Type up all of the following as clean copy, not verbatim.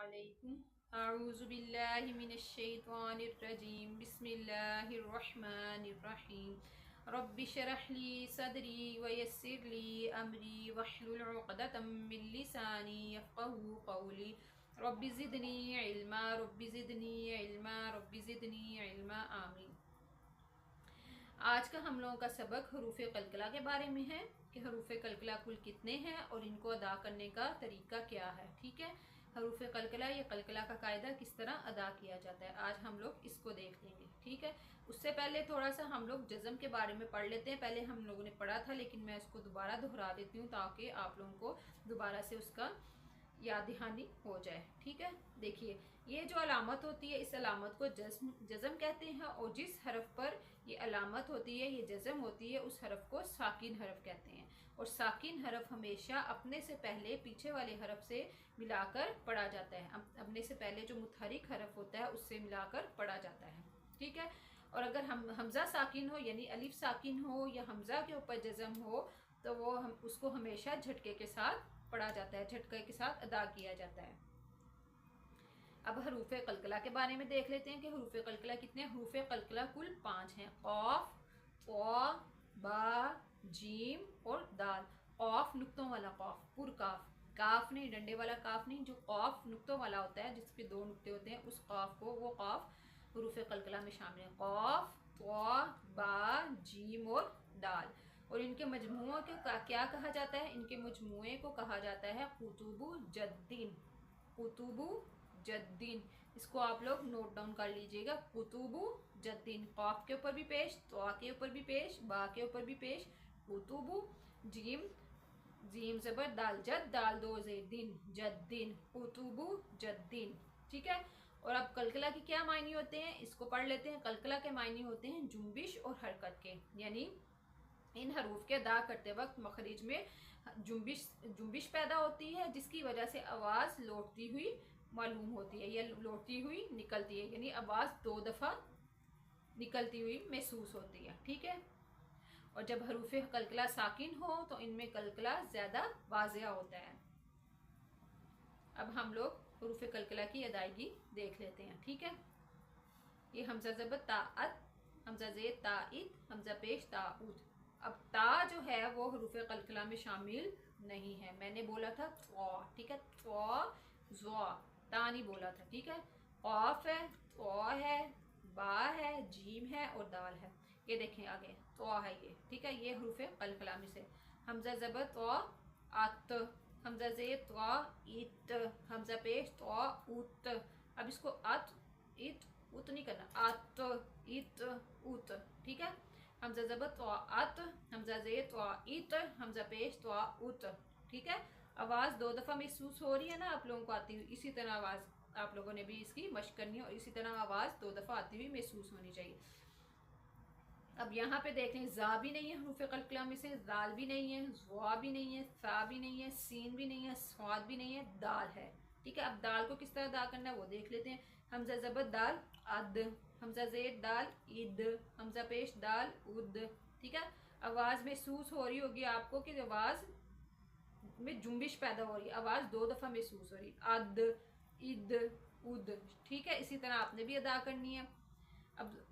अस्सलामुअलैकुम। अऊज़ु बिल्लाहि मिनश्शैतानिर्रजीम। बिस्मिल्लाहिर्रहमानिर्रहीम। रब्बि शरह ली सदरी व यस्सिर ली अमरी वहलुल उक़दतम मिन लिसानी यफ़क़हू क़ौली। Rabbi ज़िदनी इल्मा, rabbi ज़िदनी इल्मा, rabbi ज़िदनी इल्मा। आमीन। आज का हम लोगों का सबक हरूफ कलकला के बारे में है कि हरूफ कलकला कुल कितने हैं और इनको अदा करने का तरीका क्या है। ठीक है, हरूफ कलकला या कलकला का कायदा किस तरह अदा किया जाता है, आज हम लोग इसको देख लेंगे। ठीक है, उससे पहले थोड़ा सा हम लोग जज़म के बारे में पढ़ लेते हैं। पहले हम लोगों ने पढ़ा था, लेकिन मैं इसको दोबारा दोहरा देती हूँ ताकि आप लोगों को दोबारा से उसका याद दहानी हो जाए। ठीक है, देखिए ये जो अलामत होती है इस अलामत को जज़म कहते हैं, और जिस हरफ पर ये अलामत होती है, ये जज़म होती है, उस हरफ को साकिन हरफ कहते हैं। और साकिन हरफ हमेशा अपने से पहले पीछे वाले हरफ से मिलाकर पढ़ा जाता है। अपने से पहले जो मुतहरिक हरफ होता है उससे मिलाकर पढ़ा जाता है। ठीक है, और अगर हम हमज़ा साकिन हो यानी अलिफ साकिन हो या हमज़ा के ऊपर जज़म हो तो वो हम उसको हमेशा झटके के साथ पढ़ा जाता है, झटके के साथ अदा किया जाता है। अब हरूफ कलकला के बारे में देख लेते हैं कि हरूफ कलकला कितने। हरूफ कलकला कुल 5 हैं। औफ, क़ौ, बा, जीम और दाल। औफ नुक्तों वाला कौफ, पुर काफ, काफ नहीं डंडे वाला काफ नहीं, जो कौफ नुक्तों वाला होता है जिसके 2 नुक्ते होते हैं, उस कौफ को, वो कौफ हरूफ कलकला में शामिल है। कौफ, क़ौ, बा, जीम और दाल। और इनके मजमुओं के क्या कहा जाता है? इनके मजमुए को कहा जाता है कुतुबु जद्दीन। कुतुबु जद्दीन, इसको आप लोग नोट डाउन कर लीजिएगा। कुतुबु जद्दीन, कौफ के ऊपर भी पेश, तो के ऊपर भी पेश, बा के ऊपर भी पेश। कुतुबु, जीम, जीम जबर दाल, जद दाल दो जे दिन, जद्दीन, कुतुबु जद्दीन। ठीक है, और अब कलकला के क्या मायने होते हैं इसको पढ़ लेते हैं। कलकला के मायने होते हैं जुम्बिश और हरकत के, यानी इन हरूफ के अदा करते वक्त मखरिज में जुम्बिश पैदा होती है, जिसकी वजह से आवाज़ लौटती हुई मालूम होती है या लौटती हुई निकलती है, यानी आवाज़ 2 दफ़ा निकलती हुई महसूस होती है। ठीक है, और जब हरूफ कलकला साकिन हो तो इनमें कलकला ज़्यादा वाज़िया होता है। अब हम लोग हरूफ कलकला की अदायगी देख लेते हैं। ठीक है, ये हमज़ा ज़बर ताअत, हमज़ा ज़ेर ताइत, हमज़ा पेश ताउत। अब ता जो है वो हरूफ कलकला में शामिल नहीं है। मैंने बोला था क़ौ, ठीक है, क़ौ ज़ौ, ता नहीं बोला था। ठीक है, क़ौफ है, क़ौ है, बा है, जीम है और दाल है। ये देखें आगे तो है ये। ठीक है, ये हरूफ कलकला में से। हमज़ा ज़बर तो आत, हमज़ा ज़ेर तो इत, हमज़ा पेश तो उत। अब इसको अत इत उत नहीं करना, आत इत उत। ठीक है, हमज़ा ज़बर तो अत, हमज़ा ज़ेर तो इत, हमज़ा पेश तो उत। ठीक है, आवाज़ 2 दफ़ा महसूस हो रही है ना आप लोगों को आती हुई, इसी तरह आवाज़ आप लोगों ने भी इसकी मशक करनी है और इसी तरह आवाज़ 2 दफ़ा आती हुई महसूस होनी चाहिए। अब यहाँ पे देख लें, ज़ा भी नहीं है हरूफ कलकला में से, दाल भी नहीं है, ज़ुआ भी नहीं है, सा भी नहीं है, सीन भी नहीं है, स्वाद भी नहीं है, दाल है। ठीक है, अब दाल को किस तरह अदा करना है वो देख लेते हैं। हमज़ा ज़बर दाल अद, हमज़ा ज़ेर दाल इद, हमज़ा पेश दाल उद। ठीक है, आवाज़ महसूस हो रही होगी आपको कि आवाज़ में जुम्बिश पैदा हो रही है, आवाज़ 2 दफ़ा महसूस हो रही है, अद इद उद। ठीक है, इसी तरह आपने भी अदा करनी है। अब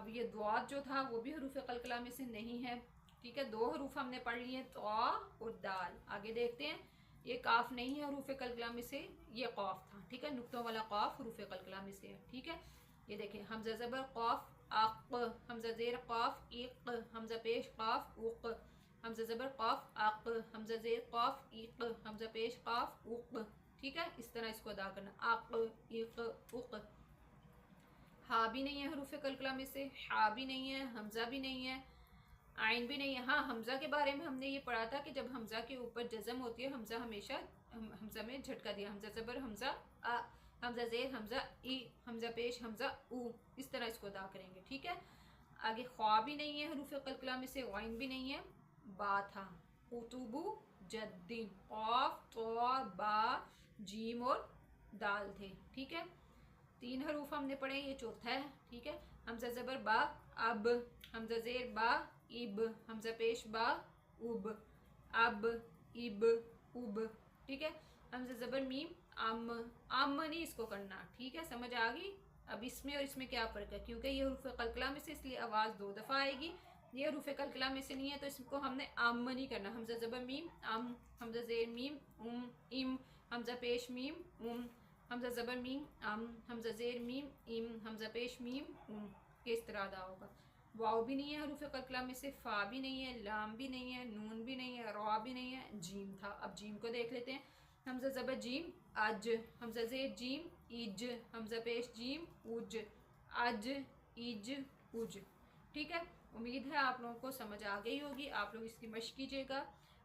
ये द्वात जो था वो भी हरूफ कलकला में से नहीं है। ठीक है, 2 हरूफ हमने पढ़ लिए, तो और दाल। आगे देखते हैं, ये काफ नहीं है हरूफ कलकला में से, ये कौफ था। ठीक है, नुक्तों वाला कौफ हरूफ कलकला में से है। ठीक है, ये देखें, हमज़ा ज़बर कौफ अक, हमज़ा ज़ेर कौफ इक, हमज़ा पेश कौफ उक, हमज़ा ज़बर कौफ अक, हमज़ा ज़ेर कौफ इक, हमज़ा पेश कौफ उक। ठीक है, इस तरह इसको अदा करना, अक इक उक। हा भी नहीं है हरूफ कलकला में से, हा भी नहीं है, हमज़ा भी नहीं है, आइन भी नहीं है। हाँ, हमज़ा के बारे में हमने ये पढ़ा था कि जब हमज़ा के ऊपर जज़म होती है, हमज़ा हमेशा हमज़ा में झटका दिया, हमज़ा ज़बर हमज़ा आ, हमज़ा ज़ेर हमज़ा ई, हमज़ा पेश हमज़ा ऊ, इस तरह इसको अदा करेंगे। ठीक है, आगे ख्वा भी नहीं है हरूफ कलकला में से, आइन भी नहीं है, बा था। कुतुबु जद्दीन, क़ौफ तो बा जीम और दाल थे। ठीक है, 3 हरूफ हमने पढ़े, ये चौथा है। ठीक है, हमज़ा ज़बर बा अब, हमज़ा ज़ेर बा इब, हमज़ा पेश बा उब, अब इब उब। ठीक है, हमज़ा ज़बर मीम आम नहीं इसको करना, ठीक है, समझ आ गई। अब इसमें और इसमें क्या फ़र्क है, क्योंकि ये हरूफ कलकला में से इसलिए आवाज़ 2 दफ़ा आएगी, ये हरूफ कलकला में से नहीं है तो इसको हमने आम नहीं करना। हमजा ज़बर मीम आम, हमजा ज़ेर मीम इम, हमजा पेश मीम हमजा ज़बर मीम आम, हमजा ज़ेर मीम इम, हमजा पेश मीम इस तरह अदा होगा। वाव भी नहीं है हरूफ कलकला में से, फ़ा भी नहीं है, लाम भी नहीं है, नून भी नहीं है, रॉ भी नहीं है, जीम था। अब जीम को देख लेते हैं। हमजा ज़बर जीम अज, हमजा ज़ेर जीम इज, हमजा पेश जीम उज, अज इज उज। ठीक है, उम्मीद है आप लोगों को समझ आ गई होगी। आप लोग इसकी मश्क कीजिएगा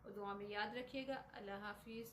और दुआ में याद रखिएगा। अल्लाह हाफिज़।